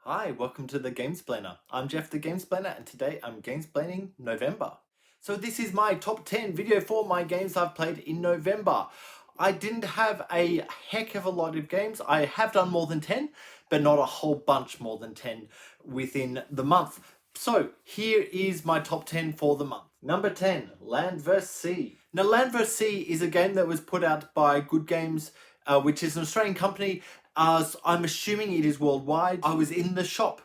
Hi, welcome to the Gamesplainer. I'm Jeff the Gamesplainer and today I'm Gamesplaining November. So this is my top 10 video for my games I've played in November. I didn't have a heck of a lot of games. I have done more than 10, but not a whole bunch more than 10 within the month. So here is my top 10 for the month. Number 10, Land vs. Sea. Now Land vs. Sea is a game that was put out by Good Games, which is an Australian company. I'm assuming it is worldwide. I was in the shop,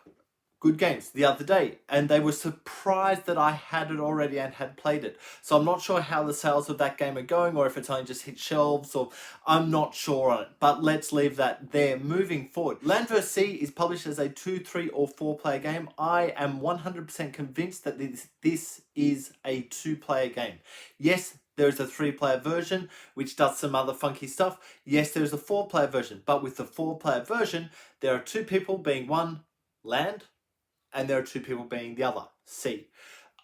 Good Games, the other day, and they were surprised that I had it already and had played it. So I'm not sure how the sales of that game are going, or if it's only just hit shelves, or I'm not sure on it. But let's leave that there. Moving forward, Land vs. Sea is published as a 2, 3, or 4-player game. I am 100% convinced that this is a 2-player game. Yes, there is a 3-player version, which does some other funky stuff. Yes, there is a 4-player version, but with the 4-player version, there are 2 people being one land, and there are 2 people being the other, sea.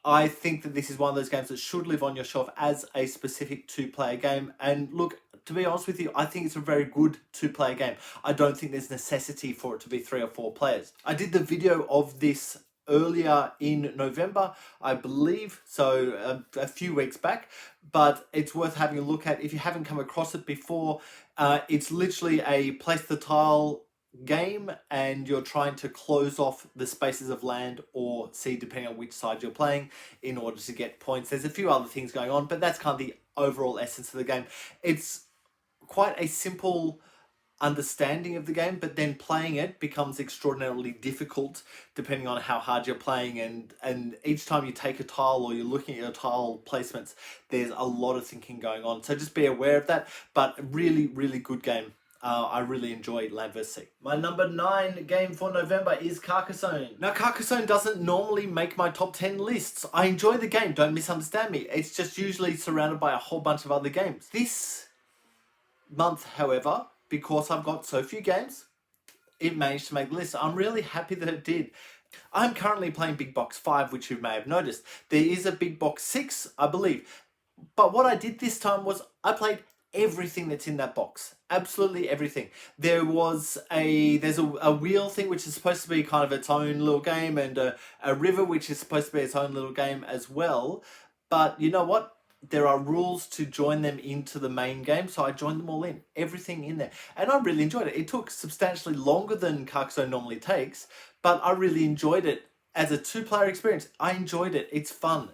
I think that this is one of those games that should live on your shelf as a specific 2-player game. And look, to be honest with you, I think it's a very good 2-player game. I don't think there's necessity for it to be 3 or 4 players. I did the video of this earlier in November, I believe, so a few weeks back, but it's worth having a look at if you haven't come across it before. It's literally a place the tile game, and you're trying to close off the spaces of land or sea depending on which side you're playing in order to get points. There's a few other things going on, but that's kind of the overall essence of the game. It's quite a simple understanding of the game, but then playing it becomes extraordinarily difficult depending on how hard you're playing, and each time you take a tile or you're looking at your tile placements, there's a lot of thinking going on, so just be aware of that. But really good game. I really enjoyed Land vs. Sea. My number 9 game for November is Carcassonne. Now, Carcassonne doesn't normally make my top 10 lists. I enjoy the game, don't misunderstand me. It's just usually surrounded by a whole bunch of other games. This month, however, because I've got so few games, it managed to make the list. I'm really happy that it did. I'm currently playing Big Box 5, which you may have noticed. There is a Big Box 6, I believe. But what I did this time was I played everything that's in that box. Absolutely everything. There's a wheel thing which is supposed to be kind of its own little game, and a river which is supposed to be its own little game as well. But you know what? There are rules to join them into the main game, so I joined them all in. Everything in there. And I really enjoyed it. It took substantially longer than Carcassonne normally takes, but I really enjoyed it. As a 2-player experience, I enjoyed it. It's fun.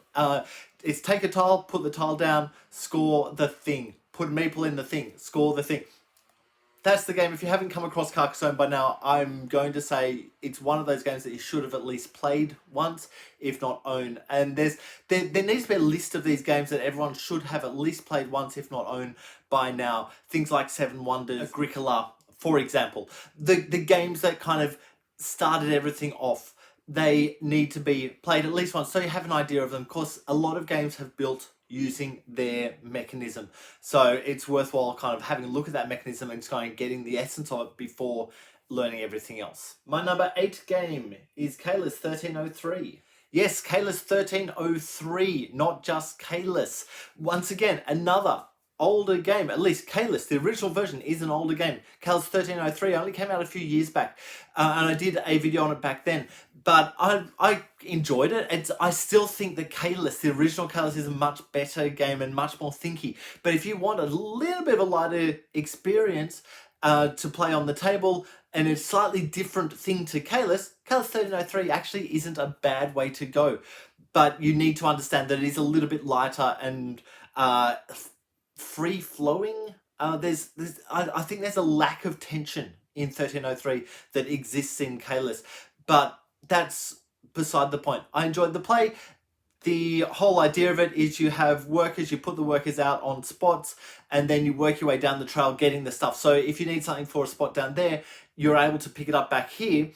It's take a tile, put the tile down, score the thing. Put meeple in the thing, score the thing. That's the game. If you haven't come across Carcassonne by now, I'm going to say it's one of those games that you should have at least played once, if not own. And there needs to be a list of these games that everyone should have at least played once, if not own by now. Things like Seven Wonders, Agricola, for example. The games that kind of started everything off, they need to be played at least once so you have an idea of them. Of course, a lot of games have built using their mechanism, so it's worthwhile kind of having a look at that mechanism and kind of getting the essence of it before learning everything else. My number 8 game is Kaylas 1303. Yes, Kaylas 1303, not just Kaylas. Once again, another older game. At least Kaylas, the original version, is an older game. Kaylas 1303 only came out a few years back, and I did a video on it back then. But I enjoyed it. I still think that Kaylas, the original Kaylas, is a much better game and much more thinky. But if you want a little bit of a lighter experience to play on the table, and a slightly different thing to Kaylas 1303 actually isn't a bad way to go. But you need to understand that it is a little bit lighter and free-flowing. I think there's a lack of tension in 1303 that exists in Kaylas, but that's beside the point. I enjoyed the play. The whole idea of it is you have workers, you put the workers out on spots, and then you work your way down the trail getting the stuff. So if you need something for a spot down there, you're able to pick it up back here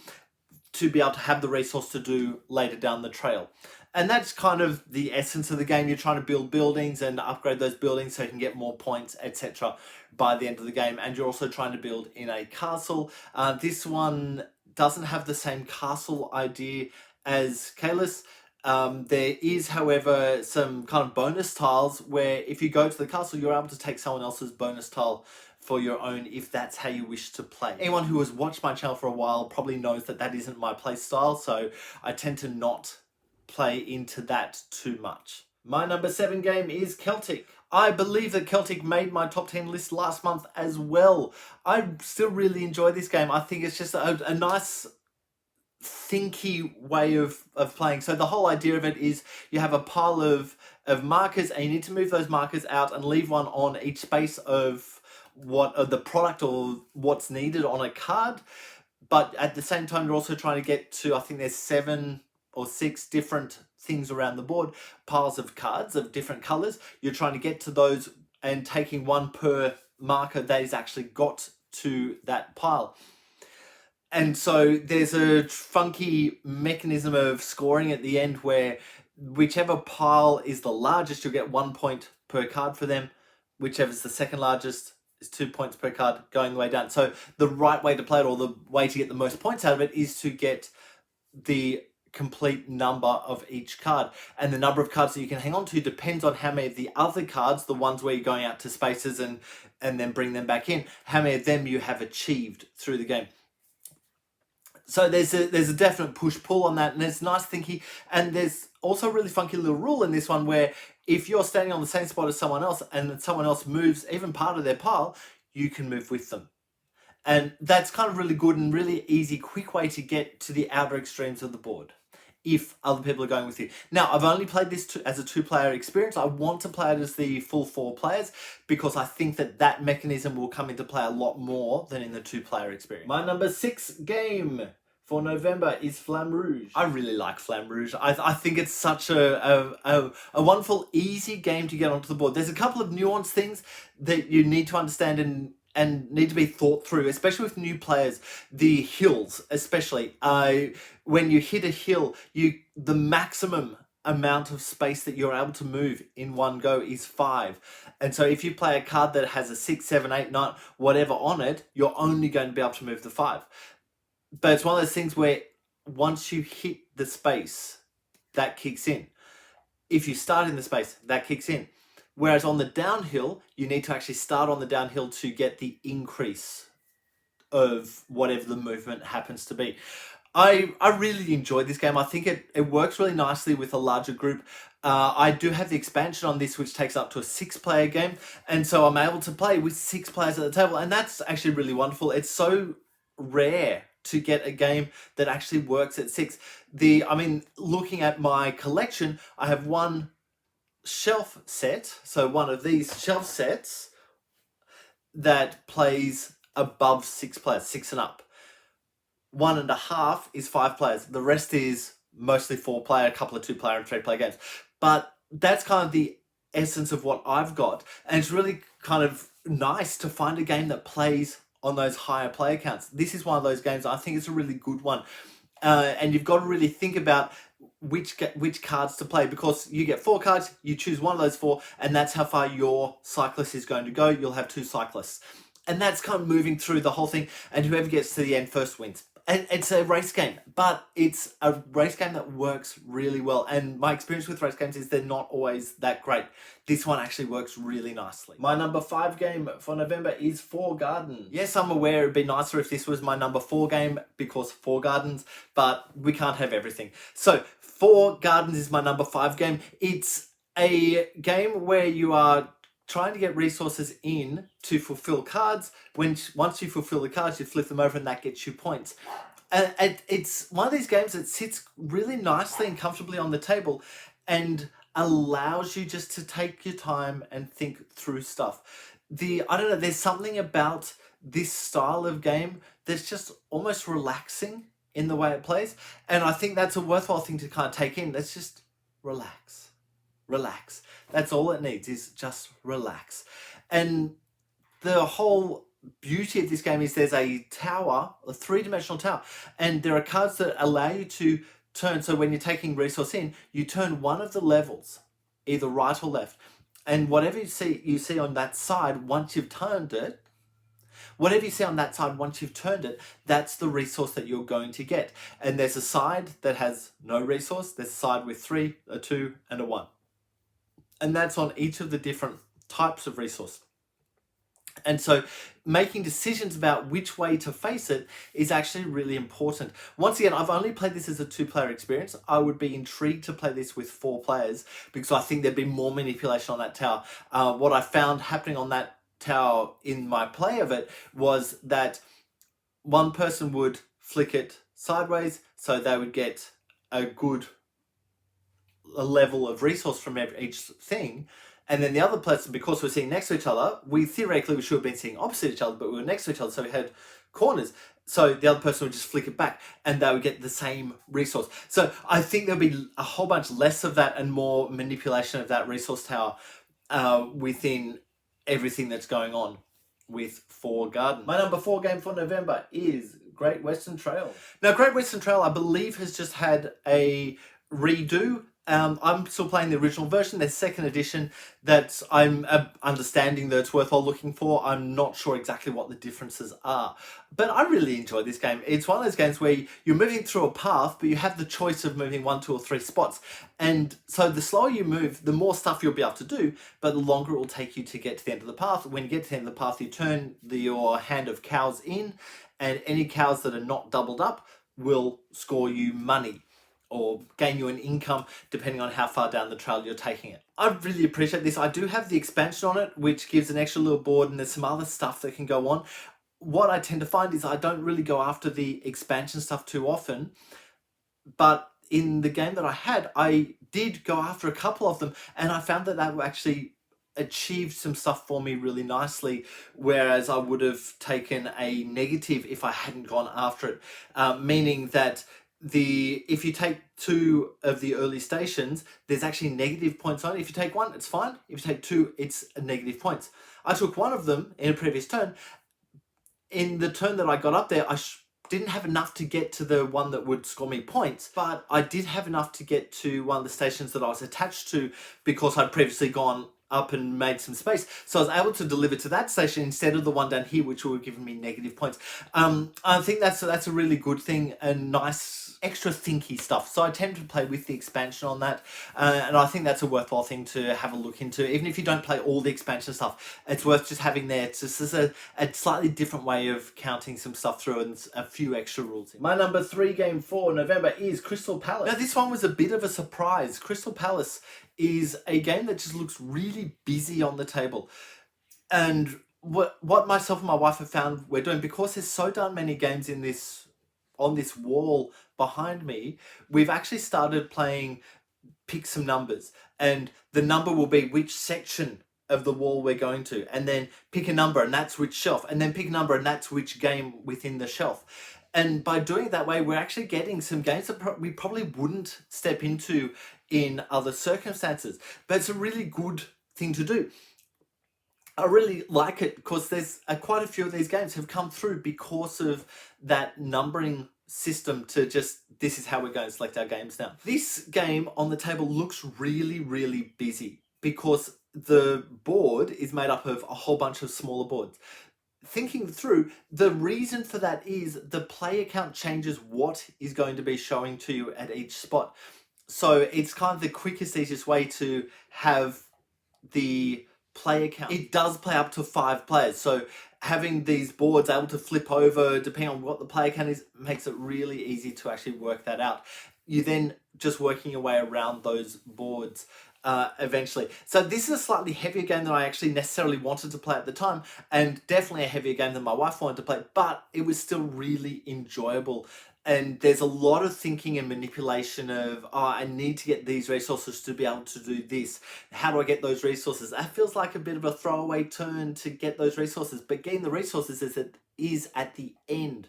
to be able to have the resource to do later down the trail. And that's kind of the essence of the game. You're trying to build buildings and upgrade those buildings so you can get more points, etc. by the end of the game. And you're also trying to build in a castle. This one doesn't have the same castle idea as Kaylas. There is, however, some kind of bonus tiles where if you go to the castle, you're able to take someone else's bonus tile for your own if that's how you wish to play. Anyone who has watched my channel for a while probably knows that that isn't my play style, so I tend to not play into that too much. My number 7 game is Celtic. I believe that Celtic made my top 10 list last month as well. I still really enjoy this game. I think it's just a nice thinky way of playing. So the whole idea of it is you have a pile of markers, and you need to move those markers out and leave one on each space of the product or what's needed on a card. But at the same time, you're also trying to get to, I think there's 7 or 6 different things around the board, piles of cards of different colors. You're trying to get to those and taking one per marker that is actually got to that pile. And so there's a funky mechanism of scoring at the end where whichever pile is the largest, you'll get 1 point per card for them. Whichever's the second largest is 2 points per card going the way down. So the right way to play it, or the way to get the most points out of it, is to get the complete number of each card. And the number of cards that you can hang on to depends on how many of the other cards, the ones where you're going out to spaces and then bring them back in, how many of them you have achieved through the game. So there's a definite push-pull on that, and it's nice thinking. And there's also a really funky little rule in this one where if you're standing on the same spot as someone else and someone else moves even part of their pile, you can move with them. And that's kind of really good and really easy, quick way to get to the outer extremes of the board if other people are going with you. Now, I've only played this as a 2-player experience. I want to play it as the full 4 players because I think that mechanism will come into play a lot more than in the 2-player experience. My number 6 game for November is Flam Rouge. I really like Flam Rouge. I think it's such a wonderful, easy game to get onto the board. There's a couple of nuanced things that you need to understand and need to be thought through, especially with new players. The hills, especially. When you hit a hill, the maximum amount of space that you're able to move in one go is 5. And so if you play a card that has a 6, 7, 8, 9, whatever on it, you're only going to be able to move the 5. But it's one of those things where once you hit the space, that kicks in. If you start in the space, that kicks in. Whereas on the downhill, you need to actually start on the downhill to get the increase of whatever the movement happens to be. I really enjoyed this game. I think it works really nicely with a larger group. I do have the expansion on this, which takes up to a 6-player game. And so I'm able to play with 6 players at the table. And that's actually really wonderful. It's so rare to get a game that actually works at 6. Looking at my collection, I have one shelf set, so one of these shelf sets that plays above 6 players, 6 and up. 1.5 is 5 players. The rest is mostly 4-player, a couple of 2-player and 3-player games. But that's kind of the essence of what I've got. And it's really kind of nice to find a game that plays on those higher player counts. This is one of those games I think it's a really good one. And you've got to really think about which cards to play, because you get 4 cards, you choose one of those 4, and that's how far your cyclist is going to go. You'll have 2 cyclists. And that's kind of moving through the whole thing, and whoever gets to the end first wins. And it's a race game, but it's a race game that works really well. And my experience with race games is they're not always that great. This one actually works really nicely. My number 5 game for November is 4 Gardens. Yes, I'm aware it'd be nicer if this was my number 4 game because 4 Gardens, but we can't have everything. So 4 Gardens is my number 5 game. It's a game where you are trying to get resources in to fulfill cards. Once you fulfill the cards, you flip them over and that gets you points. And it's one of these games that sits really nicely and comfortably on the table and allows you just to take your time and think through stuff. I don't know, there's something about this style of game that's just almost relaxing in the way it plays. And I think that's a worthwhile thing to kind of take in. Let's just relax. Relax. That's all it needs, is just relax. And the whole beauty of this game is there's a tower, a 3-dimensional tower, and there are cards that allow you to turn. So when you're taking resource in, you turn one of the levels, either right or left, and whatever you see on that side, once you've turned it, that's the resource that you're going to get. And there's a side that has no resource, there's a side with 3, a 2, and a 1. And that's on each of the different types of resource. And so making decisions about which way to face it is actually really important. Once again, I've only played this as a 2-player experience. I would be intrigued to play this with 4 players because I think there'd be more manipulation on that tower. What I found happening on that tower in my play of it was that one person would flick it sideways, so they would get a good level of resource from each thing. And then the other person, because we're sitting next to each other, we theoretically should have been sitting opposite each other, but we were next to each other, so we had corners. So the other person would just flick it back and they would get the same resource. So I think there'll be a whole bunch less of that and more manipulation of that resource tower within everything that's going on with 4 Garden. My number 4 game for November is Great Western Trail. Now, Great Western Trail, I believe, has just had a redo. I'm still playing the original version. There's second edition that I'm understanding that it's worthwhile looking for. I'm not sure exactly what the differences are, but I really enjoy this game. It's one of those games where you're moving through a path, but you have the choice of moving 1, 2, or 3 spots. And so the slower you move, the more stuff you'll be able to do, but the longer it will take you to get to the end of the path. When you get to the end of the path, you turn your hand of cows in, and any cows that are not doubled up will score you money or gain you an income depending on how far down the trail you're taking it. I really appreciate this. I do have the expansion on it, which gives an extra little board, and there's some other stuff that can go on. What I tend to find is I don't really go after the expansion stuff too often, but in the game that I had, I did go after a couple of them, and I found that that actually achieved some stuff for me really nicely, whereas I would have taken a negative if I hadn't gone after it, meaning that if you take 2 of the early stations, there's actually negative points on it. If you take 1, it's fine. If you take 2, it's a negative points. I took 1 of them in a previous turn. In the turn that I got up there, I didn't have enough to get to the one that would score me points, but I did have enough to get to one of the stations that I was attached to because I'd previously gone up and made some space. So I was able to deliver to that station instead of the one down here, which would have given me negative points. I think that's a really good thing and nice extra thinky stuff. So I tend to play with the expansion on that, and I think that's a worthwhile thing to have a look into. Even if you don't play all the expansion stuff, it's worth just having there. It's just a slightly different way of counting some stuff through and a few extra rules. My number 3 game for November is Crystal Palace. Now this one was a bit of a surprise. Crystal Palace is a game that just looks really busy on the table. And what myself and my wife have found we're doing, because there's so darn many games on this wall behind me, we've actually started playing pick some numbers, and the number will be which section of the wall we're going to, and then pick a number and that's which shelf, and then pick a number and that's which game within the shelf. And by doing it that way, we're actually getting some games that we probably wouldn't step into in other circumstances. But it's a really good thing to do. I really like it because there's quite a few of these games have come through because of that numbering system to just, this is how we're going to select our games now. This game on the table looks really, really busy because the board is made up of a whole bunch of smaller boards. Thinking through, the reason for that is the player count changes what is going to be showing to you at each spot. So it's kind of the quickest, easiest way to have the player count. It does play up to 5 players, so having these boards able to flip over depending on what the player count is makes it really easy to actually work that out. You then just working your way around those boards eventually. So this is a slightly heavier game than I actually necessarily wanted to play at the time, and definitely a heavier game than my wife wanted to play, but it was still really enjoyable. And there's a lot of thinking and manipulation of, oh, I need to get these resources to be able to do this. How do I get those resources? That feels like a bit of a throwaway turn to get those resources, but getting the resources is at the end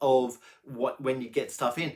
of when you get stuff in.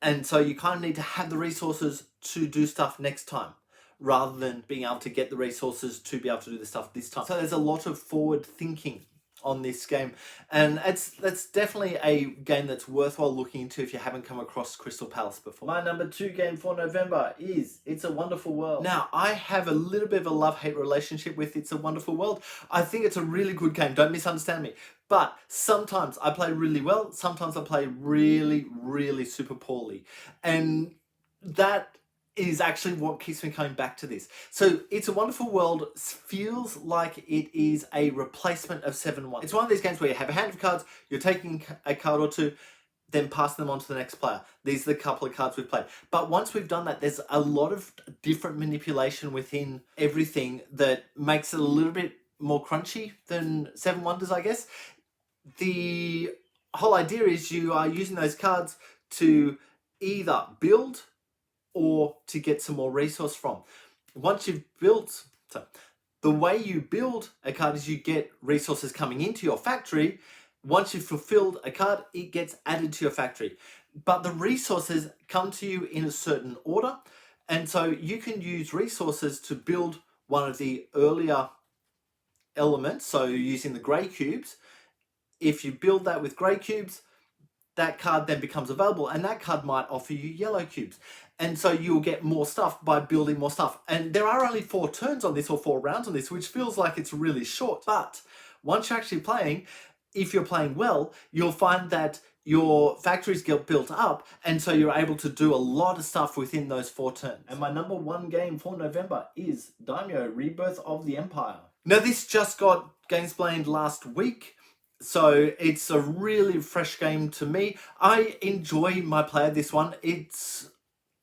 And so you kind of need to have the resources to do stuff next time, rather than being able to get the resources to be able to do the stuff this time. So there's a lot of forward thinking on this game, and that's definitely a game that's worthwhile looking into if you haven't come across Crystal Palace before. My number 2 game for November is It's a Wonderful World. Now, I have a little bit of a love-hate relationship with It's a Wonderful World. I think it's a really good game, don't misunderstand me, but sometimes I play really well, sometimes I play really, really super poorly, and that is actually what keeps me coming back to this. So It's a Wonderful World feels like it is a replacement of 7-1. It's one of these games where you have a hand of cards, you're taking a card or two, then passing them on to the next player. These are the couple of cards we've played. But once we've done that, there's a lot of different manipulation within everything that makes it a little bit more crunchy than 7 Wonders, I guess. The whole idea is you are using those cards to either build or to get some more resource from. Once you've built, so the way you build a card is you get resources coming into your factory. Once you've fulfilled a card, it gets added to your factory. But the resources come to you in a certain order. And so you can use resources to build one of the earlier elements. So using the grey cubes, if you build that with grey cubes, that card then becomes available, and that card might offer you yellow cubes. And so you'll get more stuff by building more stuff. And there are only 4 turns on this, or 4 rounds on this, which feels like it's really short. But once you're actually playing, if you're playing well, you'll find that your factories get built up, and so you're able to do a lot of stuff within those 4 turns. And my number 1 game for November is Demyo, Rebirth of the Empire. Now, this just got Gamesplained last week, so it's a really fresh game to me. I enjoy my play of this one. It's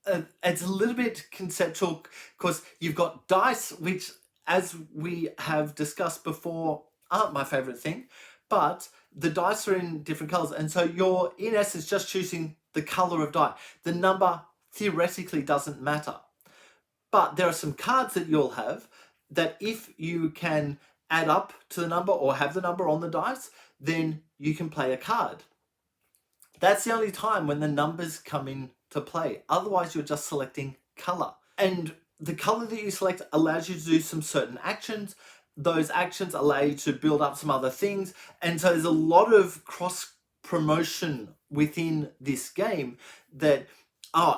a little bit conceptual because you've got dice, which, as we have discussed before, aren't my favorite thing, but the dice are in different colors, and so you're in essence just choosing the color of die. The number theoretically doesn't matter, but there are some cards that you'll have that if you can add up to the number or have the number on the dice, then you can play a card. That's the only time when the numbers come into play. Otherwise, you're just selecting color. And the color that you select allows you to do some certain actions. Those actions allow you to build up some other things. And so there's a lot of cross promotion within this game that,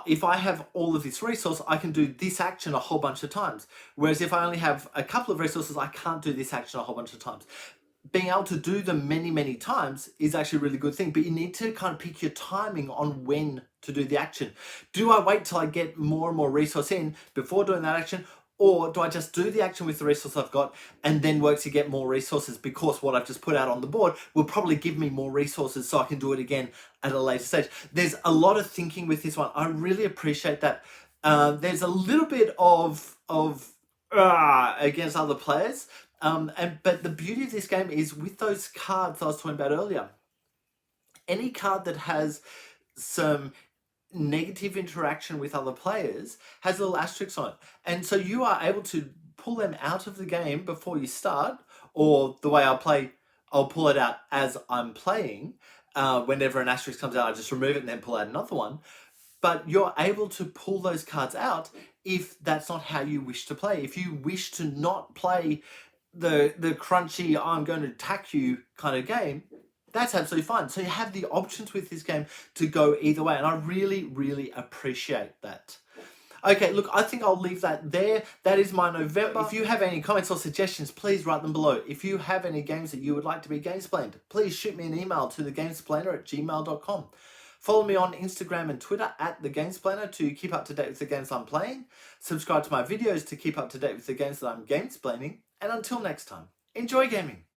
if I have all of this resource, I can do this action a whole bunch of times. Whereas if I only have a couple of resources, I can't do this action a whole bunch of times. Being able to do them many, many times is actually a really good thing, but you need to kind of pick your timing on when to do the action. Do I wait till I get more and more resource in before doing that action? Or do I just do the action with the resource I've got and then work to get more resources, because what I've just put out on the board will probably give me more resources so I can do it again at a later stage. There's a lot of thinking with this one. I really appreciate that. There's a little bit of against other players. But the beauty of this game is with those cards I was talking about earlier. Any card that has some negative interaction with other players has a little asterisk on it. And so you are able to pull them out of the game before you start, or the way I play, I'll pull it out as I'm playing. Whenever an asterisk comes out, I just remove it and then pull out another one. But you're able to pull those cards out if that's not how you wish to play. If you wish to not play the crunchy, I'm going to attack you kind of game, that's absolutely fine. So you have the options with this game to go either way, and I really, really appreciate that. Okay, look, I think I'll leave that there. That is my November. If you have any comments or suggestions, please write them below. If you have any games that you would like to be gamesplained, please shoot me an email to thegamesplainer@gmail.com. Follow me on Instagram and Twitter @thegamesplainer to keep up to date with the games I'm playing. Subscribe to my videos to keep up to date with the games that I'm gamesplaining. And until next time, enjoy gaming.